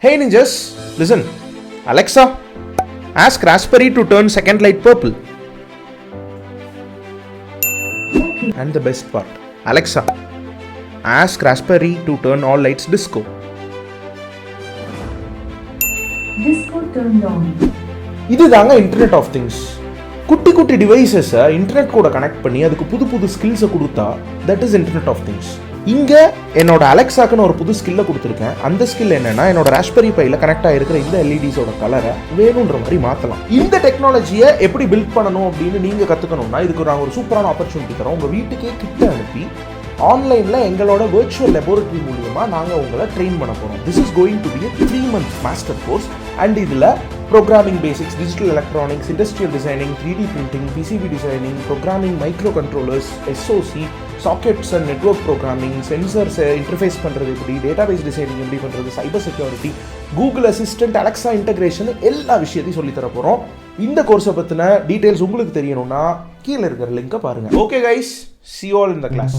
Hey ninjas, listen. Alexa, ask Raspberry to turn second light purple. And the best part, Alexa, ask Raspberry to turn all lights disco. Disco turned on. இதுதாங்க internet of things. குட்டி குட்டி டிவைசஸை internet கூட connect பண்ணி அதுக்கு புது புது ஸ்கில்ஸை கொடுத்தா that is internet of things. இங்கே என்னோட அலெக்ஸாக்குன்னு ஒரு புது ஸ்கில்லை கொடுத்துருக்கேன். அந்த ஸ்கில் என்னன்னா என்னோட ராஸ்பெரி பையில் கனெக்ட் ஆகிருக்கிற இந்த எல்இடிஸோட கலரை வேணுன்ற மாதிரி மாற்றலாம். இந்த டெக்னாலஜியை எப்படி பில்ட் பண்ணணும் அப்படின்னு நீங்கள் கற்றுக்கணும்னா இதுக்கு நாங்கள் ஒரு சூப்பரான ஆப்பர்ச்சுனிட்டி தரோம். உங்கள் வீட்டுக்கே கிட்ட அனுப்பி ஆன்லைனில் எங்களோட விர்ச்சுவல் லெபோரட்டரி மூலியமாக நாங்கள் உங்களை ட்ரெயின் பண்ண போகிறோம். This is going to be a 3 month master course. And இதில் programming basics, digital electronics, industrial designing, 3D printing, PCB designing, programming, microcontrollers, SoC, sockets and network programming, சென்சர்ஸை இன்டர்ஃபேஸ் பண்ணுறது எப்படி, database designing எப்படி பண்ணுறது, cyber security, Google assistant, Alexa integration எல்லா விஷயத்தையும் சொல்லித்தர போகிறோம். இந்த கோர்ஸை பற்றின டீட்டெயில்ஸ் உங்களுக்கு தெரியணும்னா கீழே இருக்கிற லிங்கை பாருங்கள். Okay guys, see you all in the class.